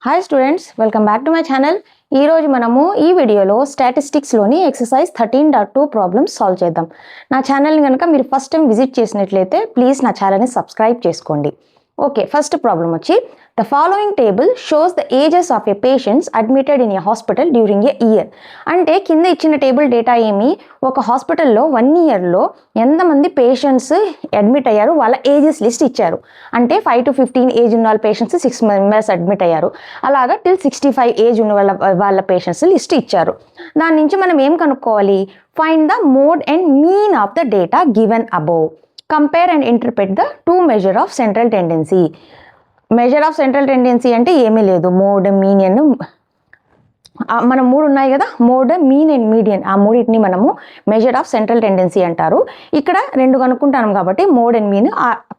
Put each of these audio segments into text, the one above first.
Hi students, welcome back to my channel. ఈరోజు మనము ఈ వీడియోలో స్టాటిస్టిక్స్లోని ఎక్సర్సైజ్ 13.2 ప్రాబ్లమ్స్ సాల్వ్ చేద్దాం. నా ఛానల్ని కనుక మీరు ఫస్ట్ టైం విజిట్ చేసినట్లయితే ప్లీజ్ నా ఛానల్ని సబ్స్క్రైబ్ చేసుకోండి. ఓకే, ఫస్ట్ ప్రాబ్లం వచ్చి the following table shows the ages of a patients admitted in a hospital during a year. అంటే కింద ఇచ్చిన టేబుల్ డేటా ఏమి, ఒక హాస్పిటల్లో 1 ఇయర్లో ఎంతమంది పేషెంట్స్ అడ్మిట్ అయ్యారు వాళ్ళ ఏజెస్ లిస్ట్ ఇచ్చారు. అంటే 5 to 15 ఏజ్ ఉన్న వాళ్ళ పేషెంట్స్ 6 మెంబర్స్ అడ్మిట్ అయ్యారు. అలాగా till 65 ఏజ్ ఉన్న వాళ్ళ పేషెంట్స్ లిస్ట్ ఇచ్చారు. దాని నుంచి మనం ఏం కనుక్కోవాలి? Find the mode and mean of the data given above. Compare and interpret the two measure of central tendency. Measure of central tendency అంటే ఏమీ లేదు, మోడ్, మీడియన్. మనం 3 ఉన్నాయి కదా, మోడ్, మీన్ అండ్ మీడియన్. ఆ మూడింటిని మనము మెజర్ ఆఫ్ సెంట్రల్ టెండెన్సీ అంటారు. ఇక్కడ 2 కనుక్కుంటాం కాబట్టి మోడ్ అండ్ మీన్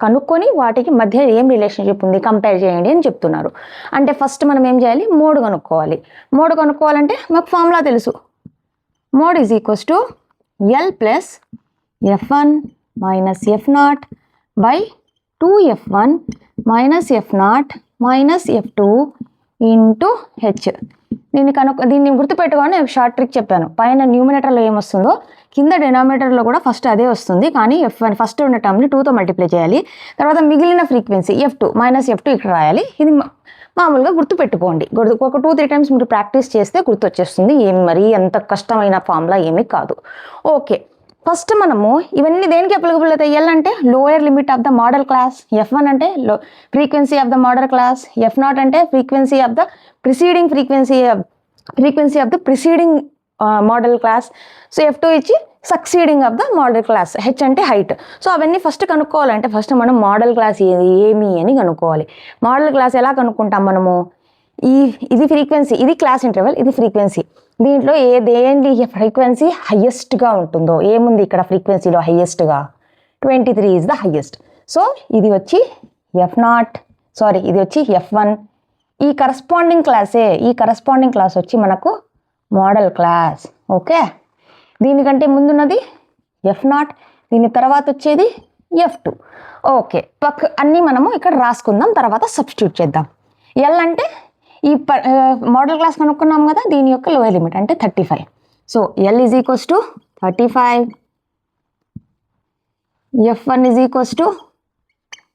కనుక్కొని వాటికి మధ్య ఏం రిలేషన్షిప్ ఉంది కంపేర్ చేయండి అని చెప్తున్నారు. అంటే ఫస్ట్ మనం ఏం చేయాలి? మోడ్ కనుక్కోవాలి. మోడ్ కనుక్కోవాలంటే మాకు ఫార్ములా తెలుసు. Mode is equals to L plus F1 minus F0 by 2F1 minus F0 minus F2 into H. దీన్ని గుర్తుపెట్టుకొని షార్ట్ ట్రిక్ చెప్పాను. పైన న్యూమినేటర్లో ఏమొస్తుందో కింద డినామినేటర్లో కూడా ఫస్ట్ అదే వస్తుంది. కానీ F1 ఫస్ట్ ఉన్న టర్మ్ని 2తో మల్టిప్లై చేయాలి. తర్వాత మిగిలిన ఫ్రీక్వెన్సీ F2 మైనస్ F2 ఇక్కడ రాయాలి. ఇది మామూలుగా గుర్తుపెట్టుకోండి. ఒక 2-3 టైమ్స్ మీరు ప్రాక్టీస్ చేస్తే గుర్తొచ్చేస్తుంది. ఏమి మరీ ఎంత కష్టమైన ఫార్ములా ఏమీ కాదు. ఓకే, ఫస్ట్ మనము ఇవన్నీ దేనికి అప్లికబుల్ అవుతాయి? ఎల్ అంటే lower limit of the modal class, F1 అంటే frequency of the modal class, F0 అంటే frequency of the preceding frequency of the preceding modal class. So F2 ఇచ్చి succeeding of the modal class, H అంటే height. So అవన్నీ first కనుక్కోవాలంటే first మనం modal class ఏమి అని కనుక్కోవాలి. Modal class ఎలా కనుక్కుంటాం మనము? ఇది ఫ్రీక్వెన్సీ, ఇది క్లాస్ ఇంటర్వెల్, ఇది ఫ్రీక్వెన్సీ. దీంట్లో దేని ఫ్రీక్వెన్సీ హయ్యెస్ట్గా ఉంటుందో, ఏముంది ఇక్కడ ఫ్రీక్వెన్సీలో హయ్యెస్ట్గా? 23 ఈజ్ ద హయ్యెస్ట్. సో ఇది వచ్చి ఇది వచ్చి F1. ఈ కరస్పాండింగ్ క్లాస్ వచ్చి మనకు మోడల్ క్లాస్. ఓకే, దీనికంటే ముందున్నది F0, దీని తర్వాత వచ్చేది F2. ఓకే, అన్నీ మనము ఇక్కడ రాసుకుందాం, తర్వాత సబ్స్టిట్యూట్ చేద్దాం. ఎల్ అంటే ఈ మోడల్ క్లాస్ కనుక్కున్నాం కదా, దీని యొక్క లోయర్ లిమిట్ అంటే 35. So L is equals to 35, F1 is equals to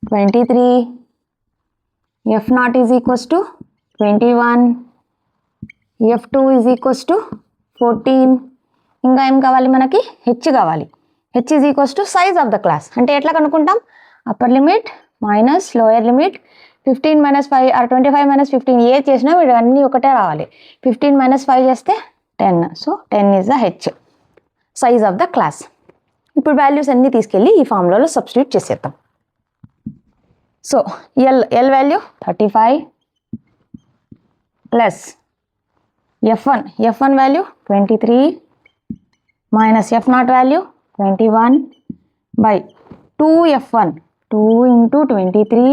23, F0 is equals to 21, F2 is equals to 14. ఇంకా ఏం కావాలి మనకి? హెచ్ కావాలి. H is equals to size of the class. అంటే ఎట్లా కనుక్కుంటాం? Upper limit minus lower limit, 15 minus 5 or 25 minus 15 ఏ చేసినా వీడు అన్నీ ఒకటే రావాలి. 15 minus 5 చేస్తే 10. So 10 is the H, size of the class. ఇప్పుడు వాల్యూస్ అన్నీ తీసుకెళ్ళి ఈ ఫార్ములాలో సబ్స్టిట్యూట్ చేసేద్దాం. So L value 35 plus F1 value 23 minus F0 value 21 by 2F1 2 into 23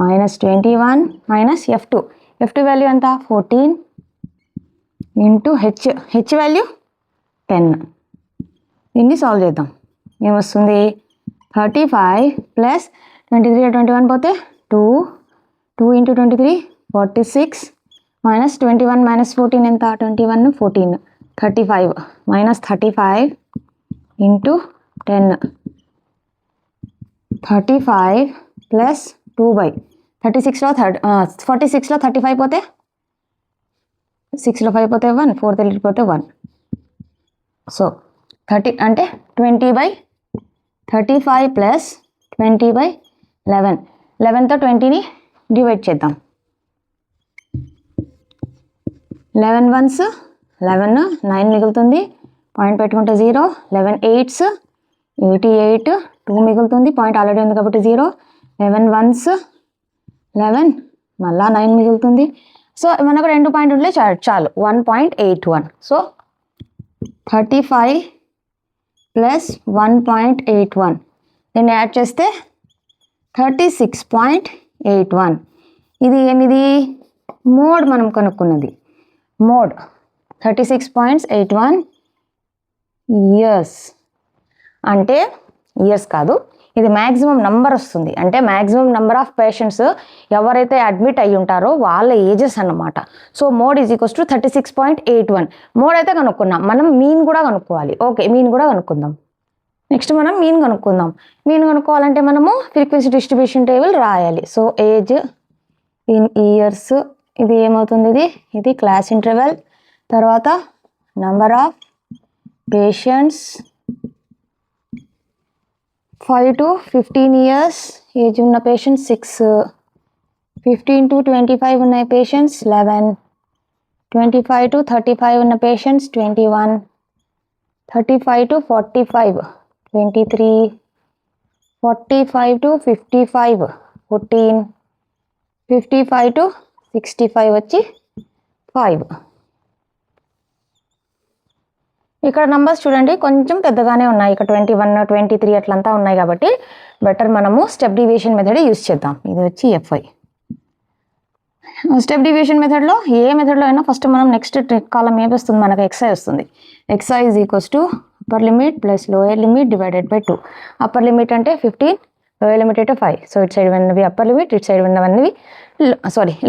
minus 21 minus F2 value ఎంత? 14 ఇంటూ హెచ్ వాల్యూ 10. దీన్ని సాల్వ్ చేద్దాం. ఏమొస్తుంది? 35 ప్లస్ 23 21 పోతే 2 ఇంటూ 23 46 మైనస్ 21 మైనస్ 14 ఎంత? 21 14 35 మైనస్ 35 ఇంటూ 10, 35 ప్లస్ 2 బై 46లో 35 పోతే 6లో 5 పోతే 1, 4 తెలియకపోతే 1. సో 30 అంటే 20/35 ప్లస్ 20/11. 11తో 20ని డివైడ్ చేద్దాం. 11 ones 11, 9 మిగులుతుంది, పాయింట్ పెట్టుకుంటే 0. 11 8s 88, 2 మిగులుతుంది, పాయింట్ ఆల్రెడీ ఉంది కాబట్టి 0. 11 ones 11, మళ్ళా 9 మిగులుతుంది. సో మనకు 2 పాయింట్ ఉంటే చాలు, 1.81. సో 35 ప్లస్ 1.81 దీన్ని యాడ్ చేస్తే 36.81. ఇది ఏమిది? మోడ్ మనం కనుక్కున్నది. Mode 36.81 years. అంటే ఇయర్స్ కాదు, ఇది మ్యాక్సిమం నంబర్ వస్తుంది. అంటే మ్యాక్సిమం నెంబర్ ఆఫ్ పేషెంట్స్ ఎవరైతే అడ్మిట్ అయ్యి ఉంటారో వాళ్ళ ఏజెస్ అన్నమాట. So mode is equals to 36.81. Mode అయితే కనుక్కున్నాం, మనం మీన్ కూడా కనుక్కోవాలి. ఓకే, మీన్ కూడా కనుక్కుందాం. నెక్స్ట్ మనం మీన్ కనుక్కుందాం. మీన్ కనుక్కోవాలంటే మనము ఫ్రీక్వెన్సీ డిస్ట్రిబ్యూషన్ టేబుల్ రాయాలి. సో ఏజ్ ఇన్ ఇయర్స్, ఇది ఏమవుతుంది, ఇది క్లాస్ ఇంటర్వెల్, తర్వాత number of patients 5 to 15 years age ఉన్న పేషెంట్స్ 6, 15 to 25 ఉన్న పేషెంట్స్ 11, 25 to 35 ఉన్న పేషెంట్స్ 21, 35 to 45 23, 45 to 55 14, 55 to 65 వచ్చి 5. ఇక్కడ నంబర్స్ చూడండి కొంచెం పెద్దగానే ఉన్నాయి. ఇక్కడ 21, 23 అట్లంతా ఉన్నాయి కాబట్టి బెటర్ మనము స్టెప్ డివిజన్ మెథడ్ యూజ్ చేద్దాం. ఇది వచ్చి FI. స్టెప్ డివిజన్ మెథడ్లో ఏ మెథడ్లో అయినా ఫస్ట్ మనం నెక్స్ట్ కాలం ఏమి వస్తుంది, మనకు XI వస్తుంది. XI is equals to upper limit plus lower limit divided by 2. Upper limit అంటే 15, లోయర్ లిమిట్ అంటే 5. సో ఇటు సైడ్ ఉన్నవి అప్పర్ లిమిట్, ఇటు సైడ్ ఉన్నవన్నీ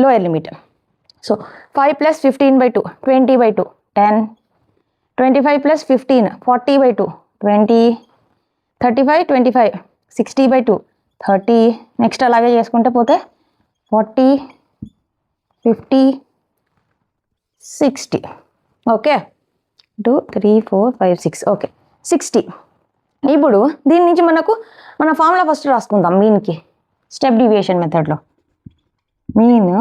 లోయర్ లిమిట్. సో 5 + 15/2 20/2 10, 25 + 15 40/2 20, 35 25 60/2 30. నెక్స్ట్ అలాగే చేసుకుంటే పోతే 40 50 60. ఓకే, 2 3 4 5 6. ఓకే 60. ఇప్పుడు దీని నుంచి మన ఫార్ములా ఫస్ట్ రాసుకుందాం మీన్కి. స్టెప్ డివియేషన్ మెథడ్లో mean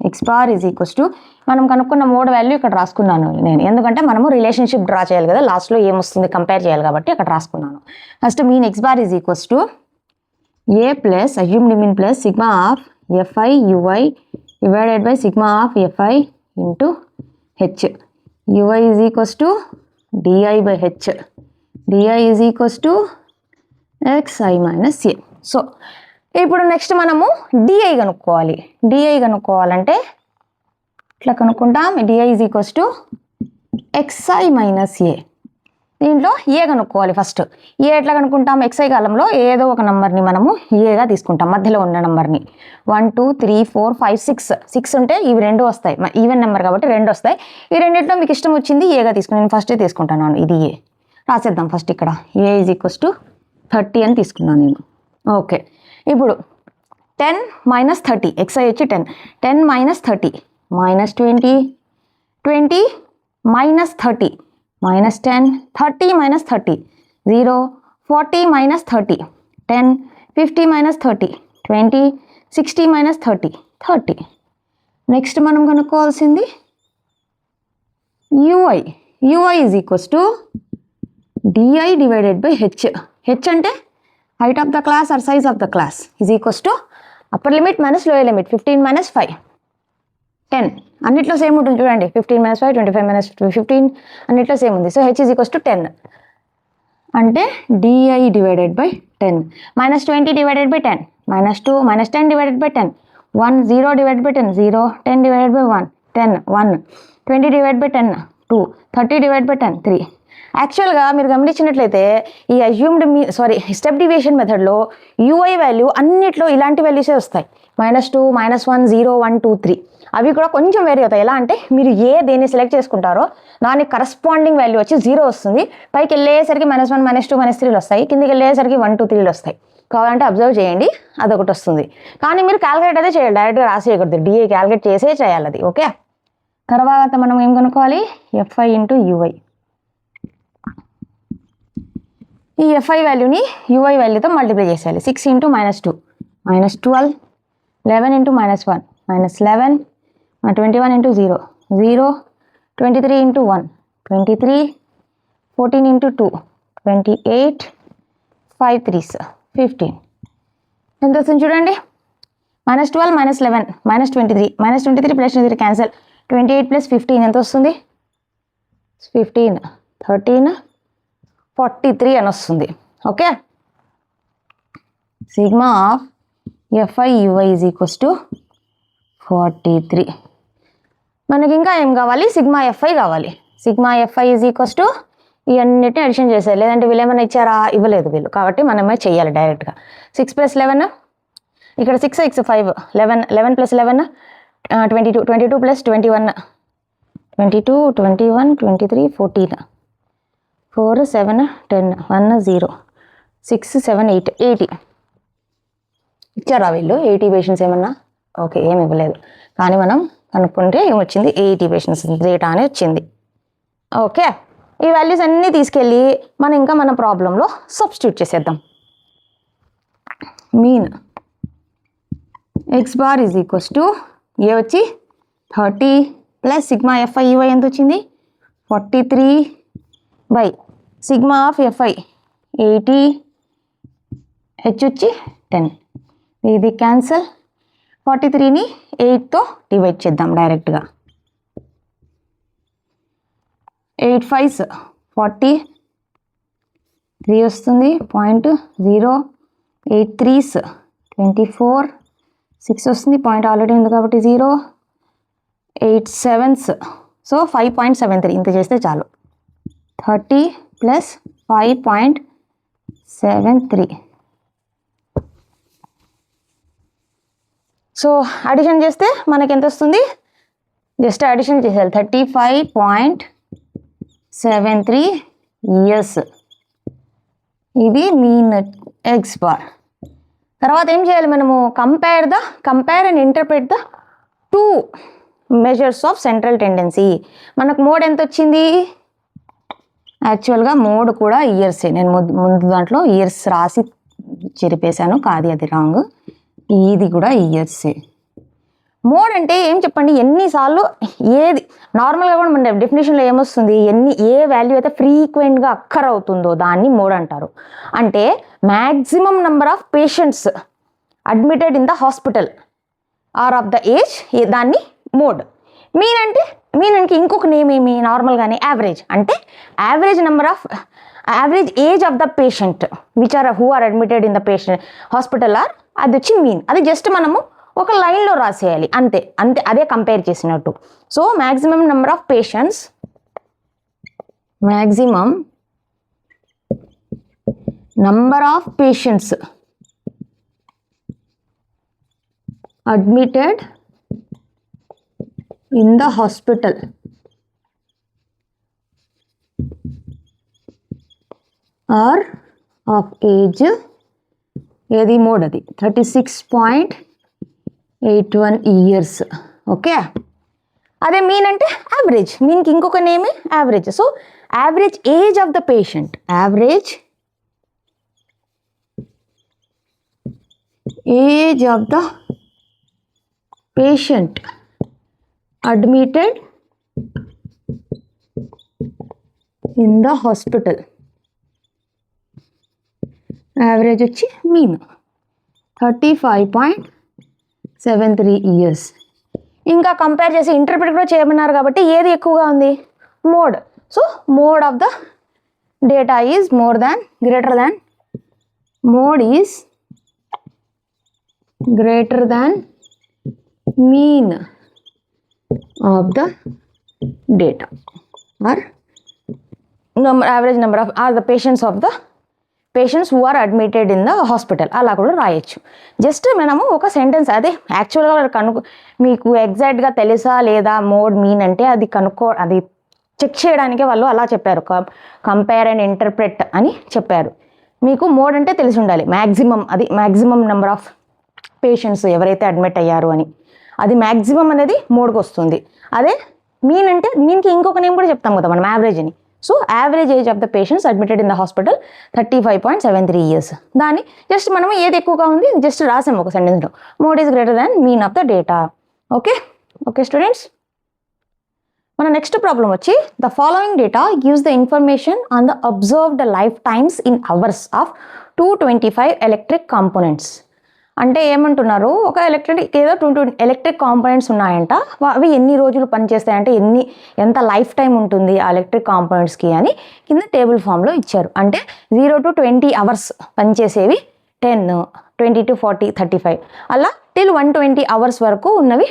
x bar is equals to మనం కనుక్కున్న మోడ్ వాల్యూ ఇక్కడ రాసుకున్నాను నేను, ఎందుకంటే మనము రిలేషన్షిప్ డ్రా చేయాలి కదా, లాస్ట్లో ఏమొస్తుంది కంపేర్ చేయాలి కాబట్టి అక్కడ రాసుకున్నాను. First mean x bar is equals to a plus assumed mean plus sigma of FI UI divided by sigma of FI into H. UI is equals to DI/H. DI is equals to XI minus A. So ఇప్పుడు next మనము DI కనుక్కోవాలి. DI కనుక్కోవాలంటే ఇట్లా కనుక్కుంటాం. DI is equals to XI minus A. దీంట్లో ఏ కనుక్కోవాలి first. ఏ ఎట్లా కనుక్కుంటాం, XI కాలంలో ఏదో ఒక నెంబర్ని మనము ఏగా తీసుకుంటాం, మధ్యలో ఉన్న నెంబర్ని. 1 2 3 4 5 6 ఉంటే ఇవి రెండు వస్తాయి, ఈవెన్ నెంబర్ కాబట్టి రెండు వస్తాయి. ఈ రెండింటిలో మీకు ఇష్టం వచ్చింది ఏగా తీసుకుని నేను ఫస్టే తీసుకుంటున్నాను. ఇది ఏ రాసేద్దాం ఫస్ట్. ఇక్కడ A ఈజ్ ఈక్వల్స్ టు 30 అని తీసుకున్నాను నేను. ఓకే, ఇప్పుడు 10 - 30, XI వచ్చి 10, 10 - 30 -20, 20 - 30 -10, 30 - 30 0, 40 - 30 10, 50 - 30 20, 60 - 30 30. నెక్స్ట్ మనం కనుక్కోవాల్సింది UI. UI is equals to DI divided by H. H అంటే height of the class or size of the class is equals to upper limit minus lower limit 15 - 5 10. అన్నిట్లో same ఉంటుంది చూడండి, 15 - 5 25 - 15 అన్నిట్లో same ఉంది. So H is equals to 10 అంటే DI divided by 10 -20 divided by 10 -2 -10 divided by 10 1 0 divided by 10 0 10 divided by 1 10 1 20 divided by 10 2 30 divided by 10 3. యాక్చువల్గా మీరు గమనించినట్లయితే ఈ అజ్యూమ్డ్ స్టెప్ డివియేషన్ మెథడ్లో UI వాల్యూ అన్నిట్లో ఇలాంటి వాల్యూసే వస్తాయి. -2 -1 0 1 2 3. అవి కూడా కొంచెం వేరే అవుతాయి. ఎలా అంటే మీరు దేన్ని సెలెక్ట్ చేసుకుంటారో దానికి కరస్పాండింగ్ వాల్యూ వచ్చి 0 వస్తుంది. పైకి వెళ్ళేసరికి -1 -2 -3 వస్తాయి, కిందికి వెళ్ళేసరికి 1 2 3 వస్తాయి. కావాలంటే అబ్జర్వ్ చేయండి, అదొకటి వస్తుంది. కానీ మీరు క్యాలిక్యులేట్ అయితే చేయాలి, డైరెక్ట్గా రాసేయకూడదు. DI క్యాలిక్యులేట్ చేసే చేయాలి అది. ఓకే, తర్వాత మనం ఏం కనుక్కోవాలి, FI ఇంటూ UI. ఈ FI వాల్యూని UI వాల్యూతో మల్టిప్లై చేసేయాలి. 6 × -2 -12, 11 × -1 -11, 21 × 0 0, 23 × 1 23, 14 × 2 28, 5 3s 15. ఎంత వస్తుంది చూడండి, -12 -11 -23 -23 + 23 క్యాన్సల్, 28 + 15 ఎంత వస్తుంది, 15 13 43 అని వస్తుంది. Okay, sigma of FI UI is equals to 43. మనకి ఇంకా ఏం కావాలి, సిగ్మా FI కావాలి. Sigma FI is equals to ఇవన్నిటిని అడిషన్ చేసేది, లేదంటే వీళ్ళు ఏమైనా ఇచ్చారా, ఇవ్వలేదు వీళ్ళు, కాబట్టి మనమే చెయ్యాలి డైరెక్ట్గా. 6 + 11 ఇక్కడ 6 6 5 11 11 + 11 22 22 + 21 22 21 23 14 4 7 10 1 0 6 7 8 80 ఇచ్చారా వీళ్ళు 80 పేషెంట్స్ ఏమన్నా? ఓకే, ఏమి ఇవ్వలేదు, కానీ మనం కనుక్కుంటే ఏమొచ్చింది, 80 పేషెంట్స్ డేటా అని వచ్చింది. ఓకే, ఈ వాల్యూస్ అన్నీ తీసుకెళ్ళి మనం ఇంకా మన ప్రాబ్లంలో సబ్స్టిట్యూట్ చేసేద్దాం. Mean x bar is equals to a వచ్చి 30 + సిగ్మా ఎఫ్ఐ యూఐ ఎంత వచ్చింది 43 by sigma of f i 80, H వచ్చి 10. ఇది క్యాన్సల్, 43ని 8తో డివైడ్ చేద్దాం డైరెక్ట్గా. 8 5s 40, 3 వస్తుంది 0.0, 8 3s 24, 6 వస్తుంది పాయింట్ ఆల్రెడీ ఉంది కాబట్టి 0, 8 7s సో 5.73 ఇంత చేస్తే చాలు. 30 + 5.73 సో అడిషన్ చేస్తే మనకి ఎంత వస్తుంది, జస్ట్ అడిషన్ చేసేయాలి 35.73 years. ఇది మీన్ ఎక్స్ బార్. తర్వాత ఏం చేయాలి మనము, compare and interpret the 2 measures of central tendency. మనకు మోడ్ ఎంత వచ్చింది, యాక్చువల్గా మోడ్ కూడా ఇయర్సే, నేను ముందు దాంట్లో ఇయర్స్ రాసి చెరిపేశాను, కాదు అది రాంగ్, ఇది కూడా ఇయర్సే. మోడ్ అంటే ఏం చెప్పండి, ఎన్నిసార్లు ఏది నార్మల్గా కూడా మన డెఫినేషన్లో ఏమొస్తుంది, ఏ వాల్యూ అయితే ఫ్రీక్వెంట్గా అక్కర్ అవుతుందో దాన్ని మోడ్ అంటారు. అంటే maximum number of patients admitted in the hospital are of the age, దాన్ని మోడ్. మీన్ అంటే ఇంకొక నేమ్ ఏమి, నార్మల్గానే యావరేజ్. అంటే average age of the patient who are admitted in the patient hospital are, అది వచ్చి మీన్. అది జస్ట్ మనము ఒక లైన్లో రాసేయాలి అంతే, అదే కంపేర్ చేసినట్టు. So maximum number of patients admitted in the hospital are of age, ఏది మోడ్, అది 36.81 years. ఓకే, అదే మీన్ అంటే యావరేజ్, మీన్కి ఇంకొక name average. So average age of the patient, admitted in the hospital, average వచ్చి mean 35.73 years. ఇంకా compare చేసి interpret కూడా చేయమన్నారు కాబట్టి ఏది ఎక్కువగా ఉంది, mode. So mode of the data is greater than mean of the data or average number of the patients who are admitted in the hospital, అలా కూడా రాయొచ్చు. జస్ట్ మనము ఒక సెంటెన్స్, అదే యాక్చువల్గా మీకు ఎగ్జాక్ట్గా తెలుసా లేదా మోడ్ మీన్ అంటే అది చెక్ చేయడానికే వాళ్ళు అలా చెప్పారు, కంపేర్ అండ్ ఇంటర్ప్రెట్ అని చెప్పారు. మీకు మోడ్ అంటే తెలిసి ఉండాలి, మ్యాక్సిమం నెంబర్ ఆఫ్ పేషెంట్స్ ఎవరైతే అడ్మిట్ అయ్యారు అని, అది మ్యాక్సిమం అనేది మోడ్కి వస్తుంది. అదే మీన్ అంటే మీన్కి ఇంకొక నేమ్ కూడా చెప్తాం కదా మనం, యావరేజ్ అని. So average age of the patients admitted in the hospital 35.73 years. దాన్ని జస్ట్ మనం ఏది ఎక్కువగా ఉంది జస్ట్ రాసాము ఒక సెంటెన్స్లో, mode is greater than mean of the data. Okay students, మన నెక్స్ట్ ప్రాబ్లం వచ్చి, the following data gives the information on the observed life times in hours of 225 electric components. అంటే ఏమంటున్నారు, ఒక ఏదో 22 ఎలక్ట్రిక్ కాంపోనెంట్స్ ఉన్నాయంట, అవి ఎన్ని రోజులు పనిచేస్తాయంటే ఎంత లైఫ్ టైం ఉంటుంది ఆ ఎలక్ట్రిక్ కాంపోనెంట్స్కి అని కింద టేబుల్ ఫామ్లో ఇచ్చారు. అంటే 0 to 20 hours పనిచేసేవి 10, 20 to 40, 35, అలా till 120 hours వరకు ఉన్నవి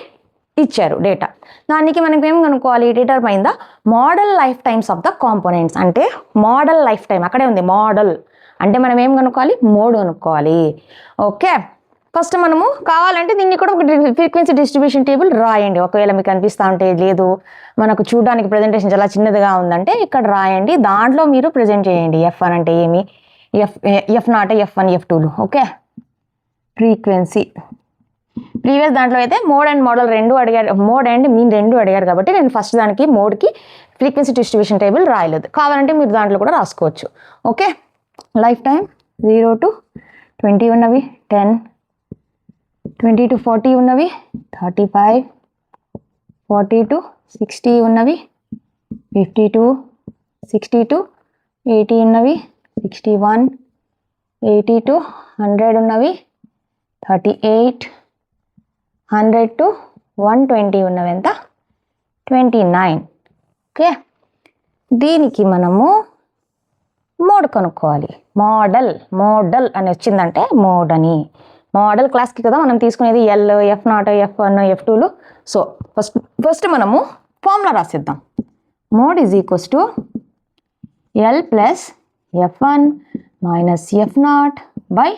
ఇచ్చారు డేటా. దానికి మనం ఏం కనుక్కోవాలి, determine the model life times of the components. అంటే మోడల్ లైఫ్ టైం అక్కడే ఉంది, మోడల్ అంటే మనం ఏం కనుక్కోవాలి, మోడ్ కనుక్కోవాలి. ఓకే, ఫస్ట్ మనము కావాలంటే దీన్ని కూడా ఒక ఫ్రీక్వెన్సీ డిస్ట్రిబ్యూషన్ టేబుల్ రాయండి. ఒకవేళ మీకు అనిపిస్తూ ఉంటే లేదు మనకు చూడడానికి ప్రజెంటేషన్ చాలా చిన్నదిగా ఉందంటే ఇక్కడ రాయండి, దాంట్లో మీరు ప్రజెంట్ చేయండి. F1 అంటే ఏమి, F0, F1, F2లు. Okay, frequency previous దాంట్లో అయితే మోడ్ అండ్ మోడల్ రెండు అడిగారు, మోడ్ అండ్ మీన్ రెండు అడిగారు కాబట్టి నేను ఫస్ట్ దానికి మోడ్కి ఫ్రీక్వెన్సీ డిస్ట్రిబ్యూషన్ టేబుల్ రాయలేదు. కావాలంటే మీరు దాంట్లో కూడా రాసుకోవచ్చు. ఓకే, లైఫ్ టైం 0 to 20 ఉన్నవి 10, 20 to 40 ఉన్నవి 35, 40 to 60 ఉన్నవి 50 to 60 to 80 ఉన్నవి 61, 80 to 100 ఉన్నవి 38, 100 to 120 ఉన్నవి ఎంత 29. ఓకే, దీనికి మనము మోడ్ కనుక్కోవాలి. మోడల్ అని వచ్చిందంటే మోడ్ అని, మోడల్ క్లాస్కి కదా మనం తీసుకునేది L, F0, F1, F2లు. సో ఫస్ట్ మనము ఫార్ములా రాసిద్దాం. Mode is equals to L plus F1 minus F0 by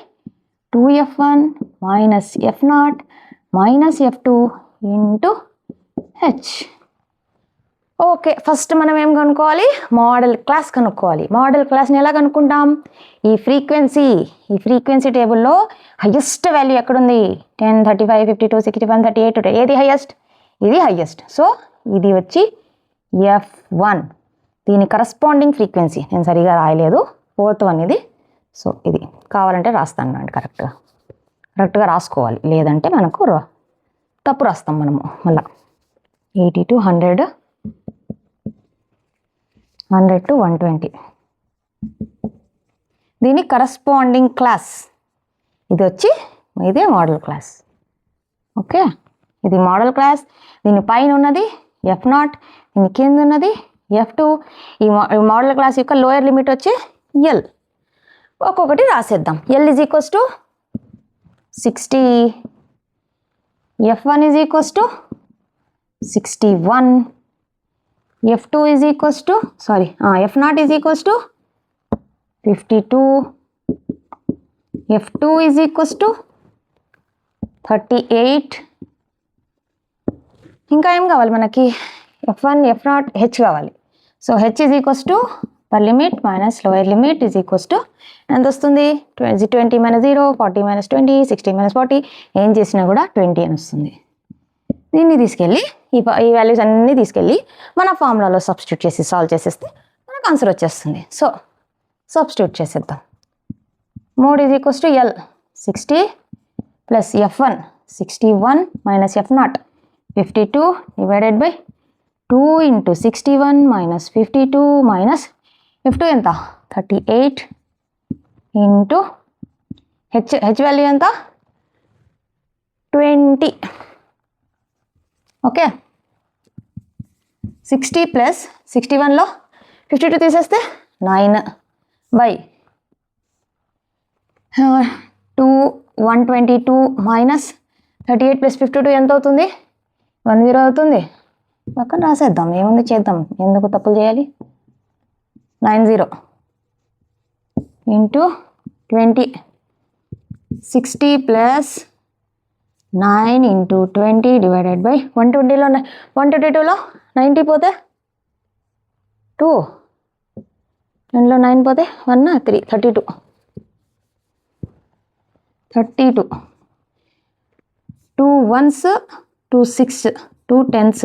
2F1 minus F0 minus F2 into H. Okay, first మనం ఏం కనుక్కోవాలి, మోడల్ క్లాస్ కనుక్కోవాలి. మోడల్ క్లాస్ని ఎలా కనుక్కుంటాం, ఈ ఫ్రీక్వెన్సీ టేబుల్లో హయ్యెస్ట్ వాల్యూ ఎక్కడుంది 10, 35, 52, 61, 38. ఏది హయ్యెస్ట్, ఇది హయ్యెస్ట్. సో ఇది వచ్చి F1, దీని కరస్పాండింగ్ ఫ్రీక్వెన్సీ నేను సరిగా రాయలేదు, 4th one ఇది. సో ఇది కావాలంటే రాస్తాను అండి, కరెక్ట్గా రాసుకోవాలి, లేదంటే మనకు తప్పు రాస్తాం మనము మళ్ళీ. 80 to 100, 100 to 120 దీని కరస్పాండింగ్ క్లాస్. ఇది వచ్చి ఇదే మోడల్ క్లాస్. ఓకే, ఇది మోడల్ క్లాస్. దీని పైన ఉన్నది F0, దీని కింద ఉన్నది F2. ఈ మోడల్ క్లాస్ యొక్క లోయర్ లిమిట్ వచ్చి L. ఒక్కొక్కటి రాసేద్దాం. L is equals to 60, F1 is equals to 61, F2 is equals to F0 is equals to 52, F2 is equals to 38. ఇంకా ఏం కావాలి మనకి, F1, F0, H కావాలి. So H is equals to per limit minus lower limit is equals to ఎంత వస్తుంది, 20 minus 0, 40 minus 20, 60 minus 40. ఏం చేసినా కూడా 20 అని వస్తుంది. దీన్ని తీసుకెళ్ళి ఈ వాల్యూస్ అన్నీ తీసుకెళ్ళి మన ఫార్ములాలో సబ్స్టిట్యూట్ చేసి సాల్వ్ చేసేస్తే మనకు ఆన్సర్ వచ్చేస్తుంది. సో సబ్స్టిట్యూట్ చేసేద్దాం. Mode is equals to L 60 plus F1 61 minus F0 52 divided by 2 into 61 minus 52 minus F2 ఎంత 38 ఇంటూ హెచ్ వాల్యూ ఎంత 20. ఓకే, 60 ప్లస్ 61లో 52 తీసేస్తే 9 బై 2 122 మైనస్ 38 ప్లస్ 52 ఎంత అవుతుంది, 10 అవుతుంది. పక్కన రాసేద్దాం, ఏముంది చేద్దాం, ఎందుకు తప్పులు చేయాలి. 90 into 20, 60 plus 9 into 20 divided by 120లో 122లో 90 పోతే 2, 10లో 9 పోతే 1 3 32 2 1s 2 6 2 10s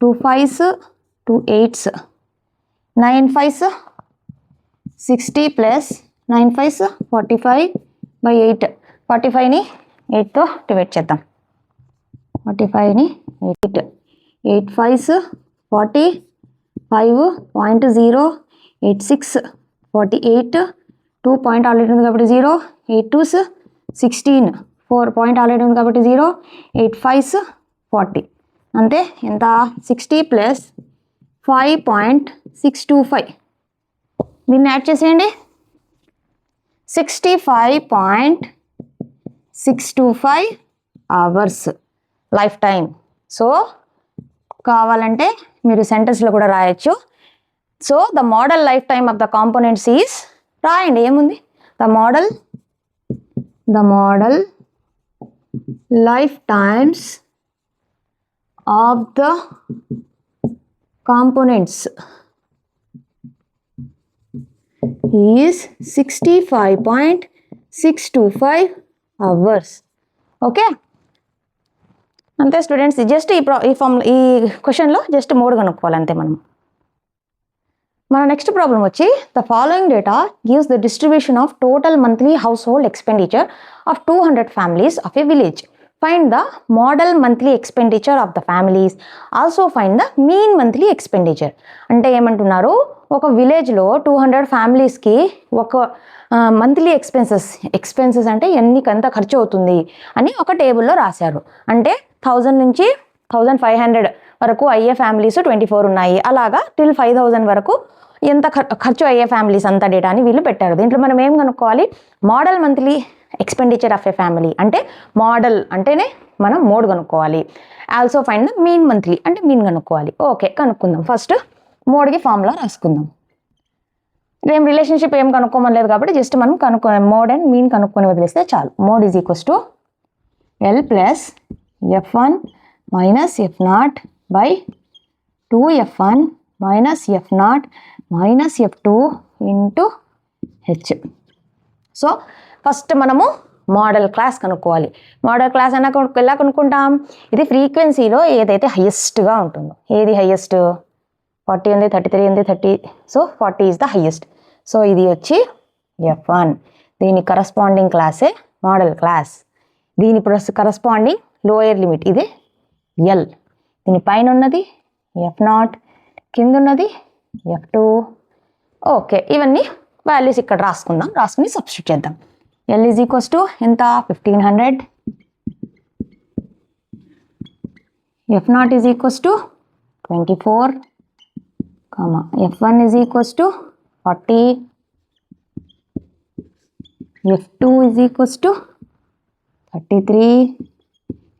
2 5s 2 8s 9 5s 60 plus 9 5s 45 by 8. 45ని 8తో డివైడ్ చేద్దాం. 45ని 8 5s 40 5.086 48 2 పాయింట్ ఆల్రెడీ ఉంది కాబట్టి 0 8 2s 16 4 పాయింట్ ఆల్రెడీ ఉంది కాబట్టి 0 8 5s 40 అంతే. ఎంత 60 ప్లస్ 5.625 దీన్ని యాడ్ చేసేయండి. 65.625 అవర్స్ లైఫ్ టైం. సో కావాలంటే మీరు సెంటెన్స్లో కూడా రాయొచ్చు. So the model life time of the components is రాయండి, ఏముంది, the model life times of the components is 65.625 hours. Okay, అంతే స్టూడెంట్స్. జస్ట్ ఈ క్వశ్చన్లో జస్ట్ 3 కనుక్కోవాలి అంతే మనం. మన నెక్స్ట్ ప్రాబ్లం వచ్చి the following data gives the distribution of total monthly house hold expenditure of 200 families of a village. Find the modal monthly expenditure of the families. Also find the mean monthly expenditure. అంటే ఏమంటున్నారు, ఒక విలేజ్లో 200 ఫ్యామిలీస్కి ఒక monthly expenses అంటే ఎంత ఖర్చు అవుతుంది అని ఒక టేబుల్లో రాశారు. అంటే 1000 నుంచి 1500 వరకు అయ్యే ఫ్యామిలీస్ 24 ఉన్నాయి. అలాగా టిల్ 5000 వరకు ఎంత ఖర్చు అయ్యే ఫ్యామిలీస్ అంత డేటాని వీళ్ళు పెట్టారు. దీంట్లో మనం ఏం కనుక్కోవాలి, modal monthly expenditure of a family అంటే మోడల్ అంటేనే మనం మోడ్ కనుక్కోవాలి. Also find the mean monthly అంటే మీన్ కనుక్కోవాలి. ఓకే, కనుక్కుందాం. ఫస్ట్ మోడ్కి ఫార్ములా రాసుకుందాం. ఏం రిలేషన్షిప్ ఏం కనుక్కోమని లేదు కాబట్టి జస్ట్ మనం మోడ్ అండ్ మీన్ కనుక్కొని వదిలేస్తే చాలు. Mode is equals to L plus F1 minus F0 by 2F1 minus F0 minus F2 into H. So first మనము మోడల్ క్లాస్ కనుక్కోవాలి. మోడల్ క్లాస్ అన్న ఎలా కనుక్కుంటాం, ఇది ఫ్రీక్వెన్సీలో ఏదైతే హైయెస్ట్గా ఉంటుందో. ఏది హైయెస్ట్, 40 ఉంది, 33 ఉంది, 30. So 40 is the highest. So ఇది వచ్చి F1. దీని కరస్పాండింగ్ క్లాసే మోడల్ క్లాస్. దీని కరస్పాండింగ్ లోయర్ లిమిట్ ఇది ఎల్. దీని పైన ఉన్నది F0, కింద ఉన్నది F2. ఓకే, ఇవన్నీ వాల్యూస్ ఇక్కడ రాసుకుందాం. రాసుకుని సబ్స్టిట్యూట్ చేద్దాం. ఎల్ ఈజ్ ఈక్వల్స్ టు ఎంత, 1500. F0 is equals to 24, F1 is equals to 40, F2 is equals to 33.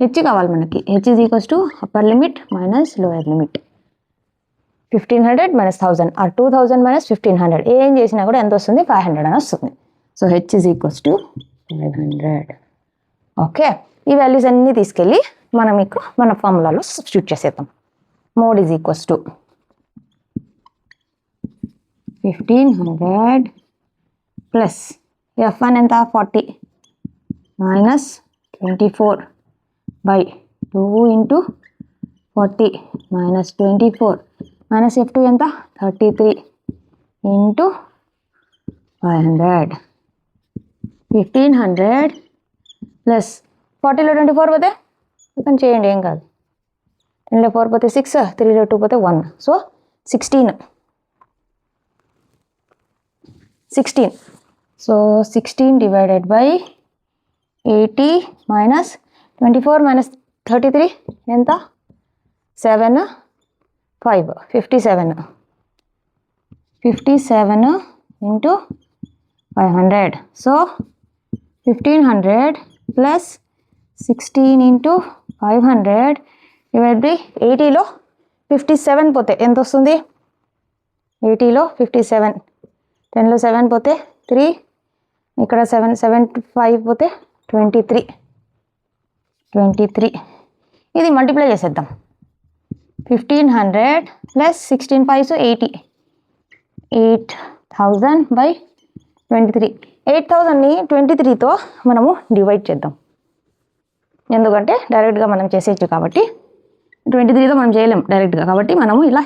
H కావాలి మనకి. H is equals to upper limit minus lower limit. 1500 minus 1000 or 2000 minus 1500 ఏం చేసినా కూడా ఎంత వస్తుంది, 500 అని వస్తుంది. So H is equals to 500. Okay, ఈ వాల్యూస్ అన్నీ తీసుకెళ్ళి మన ఫార్ములాలో సబ్స్టిట్యూట్ చేసేద్దాం. Mode is equals to 1500 plus F1 ఎంత, 40 minus 24 by 2 into 40 minus 24 minus F2 ఎంత, 33 into 500. 1500 plus 40లో 24 పోతే ఇక్కడ చేయండి, ఏం కాదు. 10లో 4 పోతే 6, 3లో 2 పోతే 1. So 16. So 16 divided by 80 minus 24 minus 33 ఎంత, 7, 5, 57. 57 into 500. So 1500 plus 16 into 500 divided by 80లో 57 పోతే ఎంత వస్తుంది, 80లో 57. 10లో 7 పోతే 3, ఇక్కడ 7 5 పోతే 23. ఇది మల్టిప్లై చేసేద్దాం. 1500 ప్లస్ 16 5 80. 8000 by 23. 8000ని 23తో మనము డివైడ్ చేద్దాం. ఎందుకంటే డైరెక్ట్గా మనం చేసేయచ్చు కాబట్టి 23తో మనం చేయలేం డైరెక్ట్గా, కాబట్టి మనము ఇలా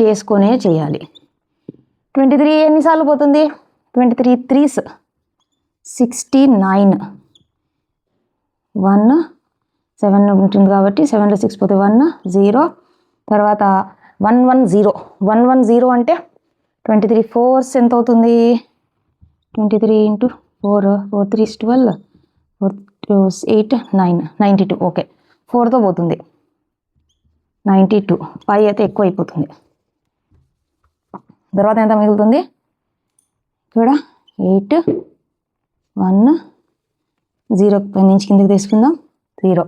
చేసుకునే చేయాలి. 23 ఎన్నిసార్లు పోతుంది, 23 3s 69. 1 7 ఉంటుంది కాబట్టి 7లో 6 పోతే 1 0. తర్వాత 110 అంటే 23 4s ఎంత అవుతుంది, 23 into 4 4 3 12 4 2 8 9 92. ఓకే, 4తో పోతుంది 92. 5 అయితే ఎక్కువ అయిపోతుంది. తర్వాత ఎంత మిగులుతుంది, ఇక్కడ 8 1 0 పై నుంచి కిందకి తీసుకుందాం 0.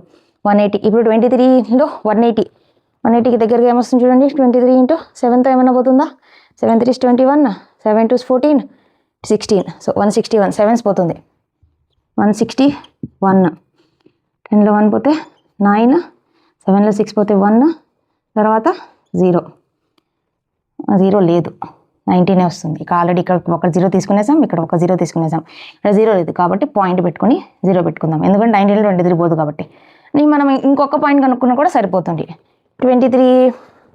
180. ఇప్పుడు 23లో 180కి దగ్గరగా ఏమొస్తుంది చూడండి. 23 ఇంటూ 7తో ఏమన్నా పోతుందా? 7 3 21, 7 2 14, 16. సో 161. 7s పోతుంది. 161. 10లో 1 పోతే 9, 7లో 6 పోతే 1, తర్వాత 0 లేదు, 19 వస్తుంది. ఇక ఆల్రెడీ ఇక్కడ ఒక 0 తీసుకునేసాం, ఇక్కడ ఒక 0 తీసుకునేసాం. ఇక్కడ 0 లేదు కాబట్టి పాయింట్ పెట్టుకొని 0 పెట్టుకుందాం. ఎందుకంటే 19లో 23 పోదు కాబట్టి. మనం ఇంకొక పాయింట్ కనుక్కున్నా కూడా సరిపోతుంది. 23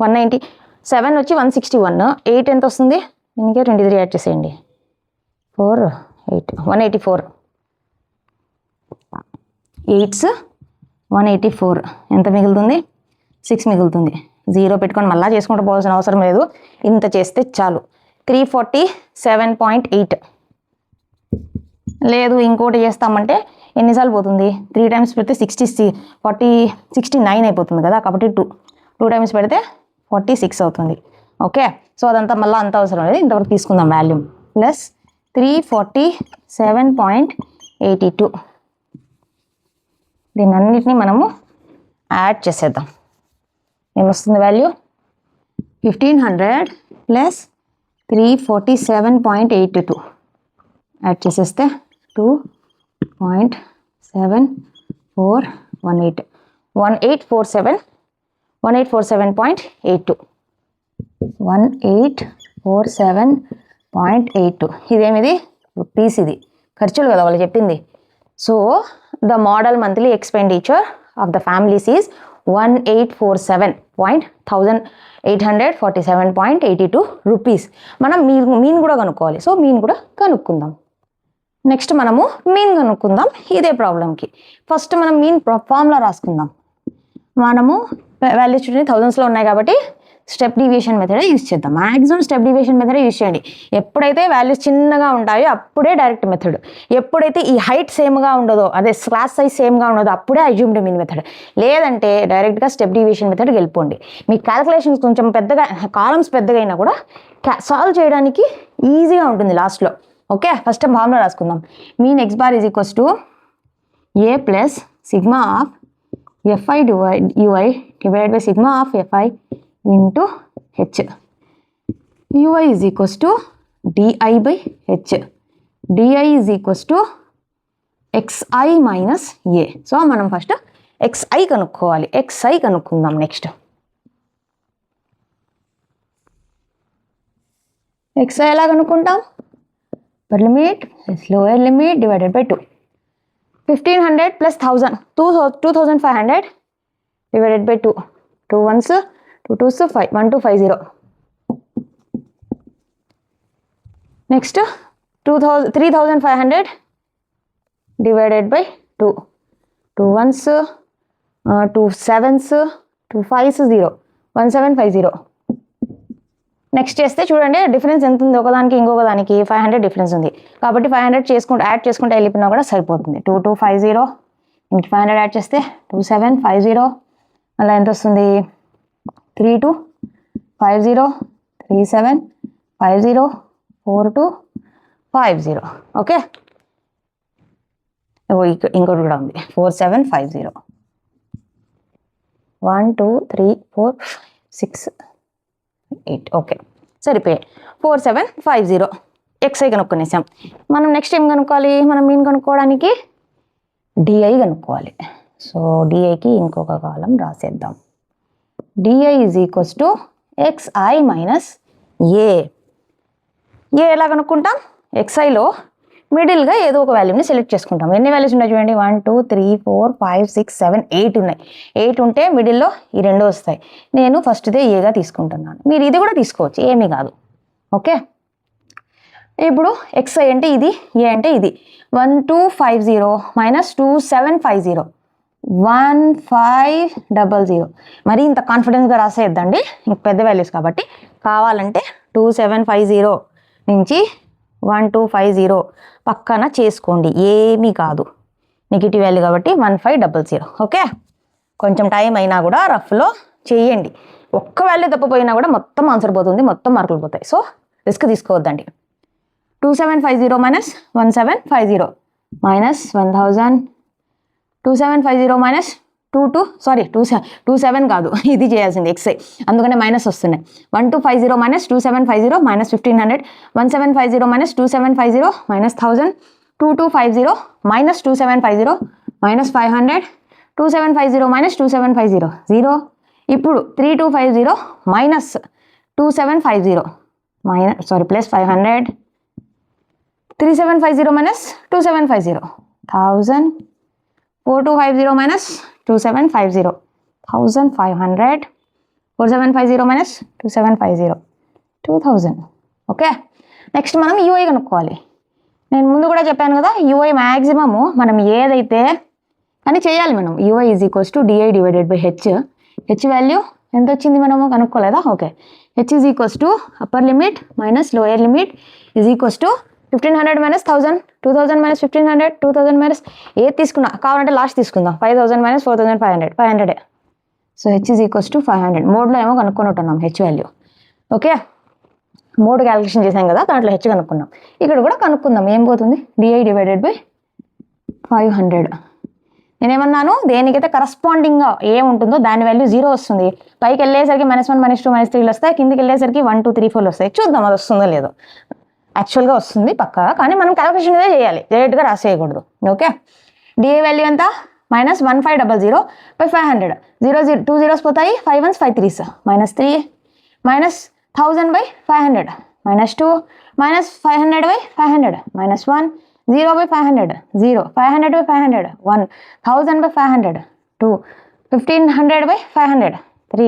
190, 7 వచ్చి 161, 8 ఎంత వస్తుంది? దీనికి 23 యాడ్ చేసేయండి. 4 8 184. 8s 184 ఎంత మిగులుతుంది? 6 మిగులుతుంది. 0 పెట్టుకొని మళ్ళీ చేసుకుంటూ పోవాల్సిన అవసరం లేదు, ఇంత చేస్తే చాలు. 347.8. లేదు ఇంకోటి చేస్తామంటే ఎన్నిసార్లు పోతుంది? 3 టైమ్స్ పెడితే 69 అయిపోతుంది కదా, కాబట్టి 2 టైమ్స్ పెడితే 46 అవుతుంది. ఓకే, సో అదంతా మళ్ళీ అంత అవసరం లేదు, ఇంతవరకు తీసుకుందాం వాల్యూమ్. ప్లస్ 347.82. దీన్ని అన్నిటినీ మనము యాడ్ చేసేద్దాం. ఏమొస్తుంది వాల్యూ? 1500 ప్లస్ 347.82 యాడ్ చేసేస్తే 2.7418 1847.82 1847.82. ఇదేమిది? రూపీస్. ఇది ఖర్చులు కదా వాళ్ళు చెప్పింది. So the modal monthly expenditure of the families is 1847.82 rupees. మనం మీన్ కూడా కనుక్కోవాలి. సో మీన్ కూడా కనుక్కుందాం. నెక్స్ట్ మనము మీన్ కనుక్కుందాం ఇదే ప్రాబ్లంకి. ఫస్ట్ మనం మీన్ ఫార్ములా రాసుకుందాం. మనము వాల్యూస్ చూడండి థౌజండ్స్లో ఉన్నాయి కాబట్టి స్టెప్ డివియేషన్ మెథడే యూజ్ చేద్దాం. మ్యాక్సిమం స్టెప్ డివియేషన్ మెథడే యూజ్ చేయండి. ఎప్పుడైతే వాల్యూస్ చిన్నగా ఉంటాయో అప్పుడే డైరెక్ట్ మెథడ్. ఎప్పుడైతే ఈ హైట్ సేమ్గా ఉండదో, అదే క్లాస్ సైజ్ సేమ్గా ఉండదో అప్పుడే అజ్యూమ్డ్ మీన్ మెథడ్. లేదంటే డైరెక్ట్గా స్టెప్ డివియేషన్ మెథడ్కి వెళ్ళిపోండి. మీ క్యాలిక్యులేషన్స్ కొంచెం పెద్దగా, కాలమ్స్ పెద్దగా అయినా కూడా సాల్వ్ చేయడానికి ఈజీగా ఉంటుంది లాస్ట్లో. ఓకే, ఫస్ట్ ఫార్ములా రాసుకుందాం. Mean x bar is equals to a plus sigma of fi ui divided by sigma of fi into h. ui is equals to di by h. di is equals to xi minus a. So మనం first xi కనుక్కోవాలి. xi కనుక్కుందాం. Next xi ఎలా కనుక్కుంటాం? Upper limit lower limit divided by 2. 1500 plus 1000 2500 divided by 2. 2 1s 2 2s 5 1250. Next 3500 divided by 2. 2 1s 2 7s 2 5s 0 1750. Next చేస్తే చూడండి difference ఎంత ఉంది ఒకదానికి ఇంకొక దానికి. 500 డిఫరెన్స్ ఉంది కాబట్టి 500 చేసుకుంటే యాడ్ చేసుకుంటే వెళ్ళిపోయినా కూడా సరిపోతుంది. 2250 ఇంటి 500 యాడ్ చేస్తే 2750. అలా ఎంత వస్తుంది? 3250 3750 4250. ఓకే, ఇంకోటి కూడా ఉంది 4750. 1 2 3 4 6 8. ఓకే, సరిపోయాయి. 4750 xi కనుక్కునేసాం. మనం నెక్స్ట్ ఏం కనుక్కోవాలి? మనం మీన్ కనుక్కోవడానికి డిఐ కనుక్కోవాలి. సో డిఐకి ఇంకొక కాలం రాసేద్దాం. D i is equals to xi minus a. ఎలా కనుక్కుంటాం? xiలో మిడిల్గా ఏదో ఒక వాల్యూని సెలెక్ట్ చేసుకుంటాం. ఎన్ని వాల్యూస్ ఉన్నాయి చూడండి? 1 2 3 4 5 6 7 8 ఉన్నాయి. 8 ఉంటే మిడిల్లో ఈ 2 వస్తాయి. నేను ఫస్ట్దే ఏగా తీసుకుంటున్నాను. మీరు ఇది కూడా తీసుకోవచ్చు, ఏమీ కాదు. ఓకే, ఇప్పుడు xi అంటే ఇది, ఏ అంటే ఇది. 1250 మైనస్ 2750 1500. మరి ఇంత కాన్ఫిడెన్స్గా రాసేద్దండి, ఇంక పెద్ద వాల్యూస్ కాబట్టి. కావాలంటే 2750 నుంచి 1250 పక్కన చేసుకోండి, ఏమీ కాదు. నెగిటివ్ వాల్యూ కాబట్టి 1500. ఓకే, కొంచెం టైం అయినా కూడా రఫ్లో చేయండి. ఒక్క వాల్యూ తప్పిపోయినా కూడా మొత్తం ఆన్సర్ పోతుంది, మొత్తం మార్కులు పోతాయి. సో రిస్క్ తీసుకోవద్దండి. 2750 మైనస్ 1750 మైనస్ 1000. 2750 మైనస్ 27 కాదు, ఇది చేయాల్సింది ఎక్స్ఐ, అందుకనే మైనస్ వస్తున్నాయి. 1250 minus 2750 minus 1500, 1750 minus 2750 minus 1000, 2250 minus 2750 minus 500, 2750 minus 2750 0. ఇప్పుడు 3250 minus 2750 plus 500, 3750 minus 2750 1000, 4250 minus 2750 1500, 4750 minus 2750 2000. Okay, next మనం యూఐ కనుక్కోవాలి. నేను ముందు కూడా చెప్పాను కదా, యూఐ మ్యాక్సిమము మనం ఏదైతే కానీ చేయాలి మనం. U i is equals to d i divided by H value ఎంత వచ్చింది మనము కనుక్కోలేదా? Okay, H is equals to upper limit minus lower limit is equals to 1500 minus 1000, 2000 minus 1500, 2000 minus ఏది తీసుకున్నా, కావాలంటే లాస్ట్ తీసుకుందాం, 5000 minus 4500 500. So H is equals to 500. మోడ్లో ఏమో కనుక్కొనుంటున్నాం H value. Okay, mode calculation చేసాం కదా, దాంట్లో హెచ్ కనుక్కున్నాం. ఇక్కడ కూడా కనుక్కుందాం, ఏం పోతుంది, డిఐ డివైడెడ్ బై 500. నేనేమన్నాను, దేనికైతే కరస్పాండింగ్గా ఏముంటుందో దాని వాల్యూ 0 వస్తుంది. పైకి వెళ్ళేసరికి -1 -2 -3 వస్తాయి, కిందికి వెళ్ళేసరికి 1 2 3 4 వస్తాయి. చూద్దాం అది వస్తుందో లేదో. యాక్చువల్గా వస్తుంది పక్కా, కానీ మనం క్యాలిక్యులేషన్ అయితే చేయాలి, డైరెక్ట్గా రాసేయకూడదు. ఓకే, డిఐ వాల్యూ ఎంత, -1500 బై 500. 2 zeros పోతాయి, 5 1s 5 3s -3 minus 1000 by 500 -2 minus 500 by 500 -1 0 by 500 0 500 by 500 1 1000 by 500 2 1500 by 500 3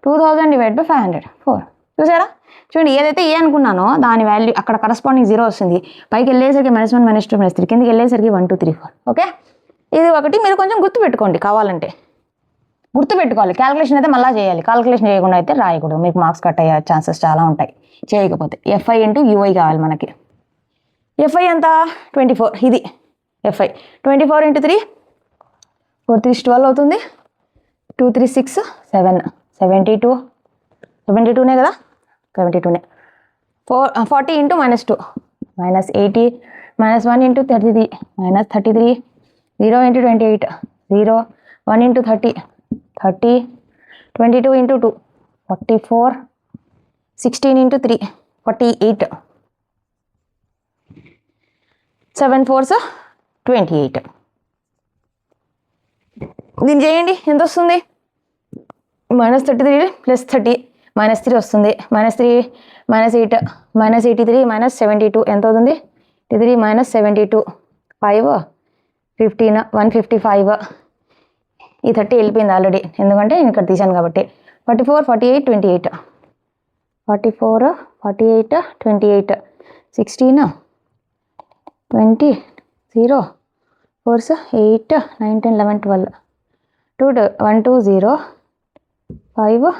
2000 divided by 500 4. చూసారా, చూడండి, ఏదైతే ఏ అనుకున్నానో దాని వాల్యూ అక్కడ కరస్పాండింగ్ 0 వస్తుంది. పైకి వెళ్ళేసరికి -1 -2 -3, కిందికి వెళ్ళేసరికి 1 2 3 4. ఓకే, ఇది ఒకటి మీరు కొంచెం గుర్తుపెట్టుకోండి, కావాలంటే గుర్తుపెట్టుకోవాలి. క్యాలిక్యులేషన్ అయితే మళ్ళీ చేయాలి, క్యాలిక్యులేషన్ చేయకుండా అయితే రాయకూడదు, మీకు మార్క్స్ కట్ అయ్యే ఛాన్సెస్ చాలా ఉంటాయి చేయకపోతే. ఎఫ్ఐ ఇంటూ యూఐ కావాలి మనకి. ఎఫ్ఐ ఎంత, 24. ఇది ఎఫ్ఐ 24 × 3 4 3 12 అవుతుంది. 2 3 6 7 72నే కదా, 72నే. 40 × -2 -80 -1 × 33 -33 0 × 28 0 1 × 30 30 22 × 2 44 16 × 3 48 7 4s 28. దీన్ని చేయండి, ఎంత వస్తుంది, -33 + 30 -3 వస్తుంది. -3 -8 -83 -72 ఎంత అవుతుంది, 83 -72 5 15 155. ఈ 30 వెళ్ళిపోయింది ఆల్రెడీ, ఎందుకంటే నేను ఇక్కడ తీసాను కాబట్టి. 44 48 28 44 48 28 16 20 0 4s 8 9 10 11 12 2 1 2 0 5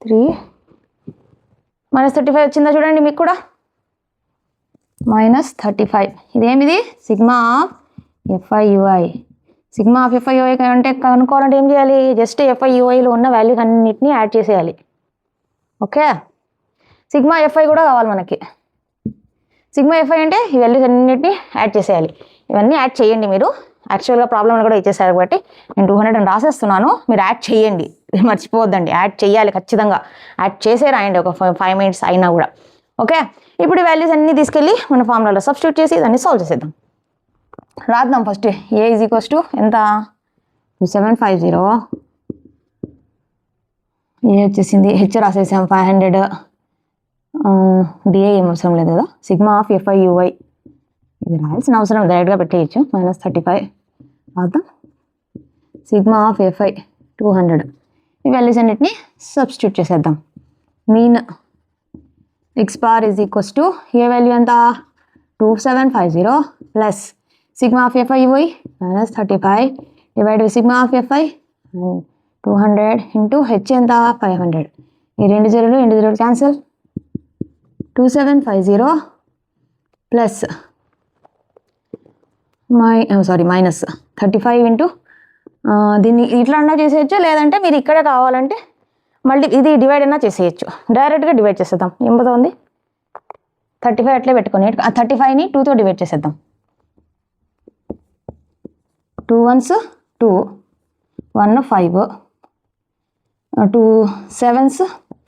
3 -35 వచ్చిందా చూడండి మీకు కూడా, -35. ఇదేమిది, సిగ్మా ఆఫ్ ఎఫ్ఐయుఐ. సిగ్మా ఆఫ్ ఎఫ్ఐయుఐ అంటే కనుక్కోవాలంటే ఏం చేయాలి, జస్ట్ ఎఫ్ఐయుఐలో ఉన్న వాల్యూస్ అన్నిటినీ యాడ్ చేసేయాలి. ఓకే, సిగ్మా ఎఫ్ఐ కూడా కావాలి మనకి. సిగ్మా ఎఫ్ఐ అంటే ఈ వాల్యూస్ అన్నిటిని యాడ్ చేసేయాలి. ఇవన్నీ యాడ్ చేయండి మీరు. యాక్చువల్గా ప్రాబ్లమ్లు కూడా ఇచ్చేసారు కాబట్టి నేను 200 అని రాసేస్తున్నాను, మీరు యాడ్ చేయండి, మర్చిపోవద్దండి, యాడ్ చేయాలి ఖచ్చితంగా. యాడ్ చేసే రాయండి ఒక 5 minutes అయినా కూడా. ఓకే, ఇప్పుడు ఈ వాల్యూస్ అన్నీ తీసుకెళ్ళి మన ఫార్ములాలో సబ్స్టిట్యూట్ చేసి దాన్ని సాల్వ్ చేసేద్దాం. రాద్దాం first. A is equals to ఎంత, 2750. ఏ వచ్చేసింది, హెచ్ రాసేసాం 500. డిఐ ఏం అవసరం లేదు కదా, సిగ్మా ఆఫ్ ఎఫ్ఐయుఐ ఇది రాయాల్సిన అవసరం, డైరెక్ట్గా పెట్టేయచ్చు. -35 రాద్దాం. Sigma of f i 200. ఈ వాల్యూస్ అన్నిటిని సబ్స్టిట్యూట్ చేసేద్దాం. Mean x bar is equals to a value ఎంత, 2750 plus sigma of f i u i -35 divide by sigma of f i 200 into H ఎంత, 500. ఈ 2 0 క్యాన్సిల్. 2750 ప్లస్ -35 ఇంటూ దీన్ని ఇట్లా అన్నా చేసేయచ్చు, లేదంటే మీరు ఇక్కడే కావాలంటే మళ్ళీ ఇది డివైడ్ అయినా చేసేయచ్చు. డైరెక్ట్గా డివైడ్ చేసేద్దాం. ఏం పోతుంది, 35 అట్లే పెట్టుకొని 35ని 2తో డివైడ్ చేసేద్దాం. 2 1s 2 1 5, 2 7s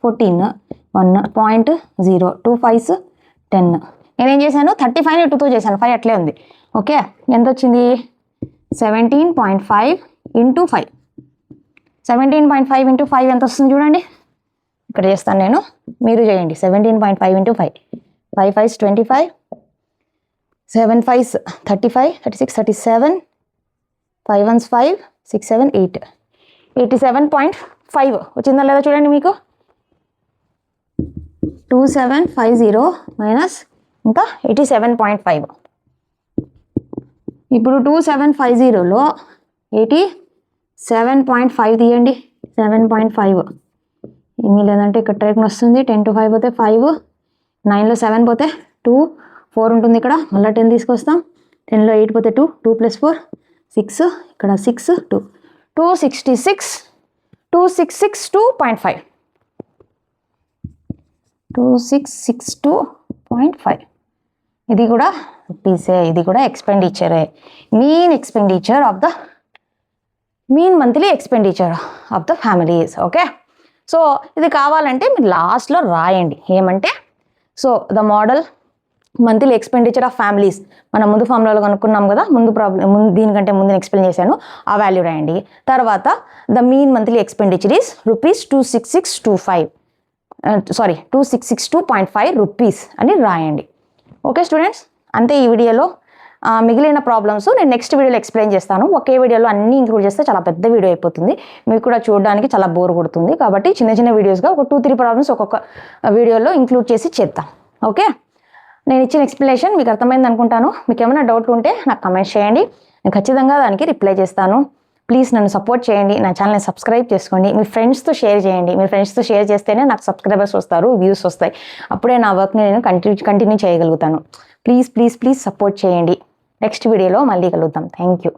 14, 1.0, 2 5s 10. నేనేం చేశాను 35ని 2తో చేశాను, 5 అట్లే ఉంది. ఓకే, ఎంత వచ్చింది 17.5 ఇంటూ 5. 17.5 ఇంటూ 5 ఎంత వస్తుంది చూడండి, ఇక్కడ చేస్తాను నేను, మీరు చేయండి. 17.5 ఇంటూ 5, 5 5s 25, 7 5s 35, 36 37, 5 1s 5, 6 7 8, 87.5 వచ్చిందా లేదా చూడండి మీకు. 2750 మైనస్ ఇంకా 87.5. ఇప్పుడు 2750లో 87.5 తీయండి. 7.5 ఏమీ లేదంటే ఇక్కడ ట్రేక్ని వస్తుంది. 10 to 5 పోతే 5, 9లో 7 పోతే 2, 4 ఉంటుంది ఇక్కడ, మళ్ళీ 10 తీసుకొస్తాం. 10లో 8 పోతే 2, 2 + 4 6, ఇక్కడ 6 2, 266, 2662.5, 2662.5. ఇది కూడా రూపీసే, ఇది కూడా ఎక్స్పెండిచరే. Mean monthly expenditure of the families. Okay, so ఇది కావాలంటే మీరు లాస్ట్లో రాయండి ఏమంటే, so the modal monthly expenditure of families మనం ముందు ఫార్ములాలో కనుక్కున్నాం కదా, దీనికంటే ముందు ఎక్స్ప్లెయిన్ చేశాను, ఆ వాల్యూ రాయండి. తర్వాత the mean monthly expenditure is $266.5 rupees అని రాయండి. ఓకే స్టూడెంట్స్, అంతే ఈ వీడియోలో. మిగిలిన ప్రాబ్లమ్స్ నేను నెక్స్ట్ వీడియోలో ఎక్స్ప్లెయిన్ చేస్తాను. ఒకే వీడియోలో అన్నీ ఇంక్లూడ్ చేస్తే చాలా పెద్ద వీడియో అయిపోతుంది, మీకు కూడా చూడడానికి చాలా బోర్ కొడుతుంది. కాబట్టి చిన్న చిన్న వీడియోస్గా ఒక 2-3 ప్రాబ్లమ్స్ ఒక్కొక్క వీడియోలో ఇంక్లూడ్ చేసి చేద్దాం. ఓకే, నేను ఇచ్చిన ఎక్స్ప్లెనేషన్ మీకు అర్థమైంది అనుకుంటాను. మీకు ఏమైనా డౌట్లు ఉంటే నాకు కమెంట్స్ చేయండి, నేను ఖచ్చితంగా దానికి రిప్లై చేస్తాను. ప్లీజ్ నన్ను సపోర్ట్ చేయండి, నా ఛానల్ని సబ్స్క్రైబ్ చేసుకోండి, మీ ఫ్రెండ్స్తో షేర్ చేయండి. మీ ఫ్రెండ్స్తో షేర్ చేస్తేనే నాకు సబ్స్క్రైబర్స్ వస్తారు, వ్యూస్ వస్తాయి, అప్పుడే నా వర్క్ని నేను కంటిన్యూ చేయగలుగుతాను. ప్లీజ్ సపోర్ట్ చేయండి. నెక్స్ట్ వీడియోలో మళ్ళీ కలుద్దాం. Thank you.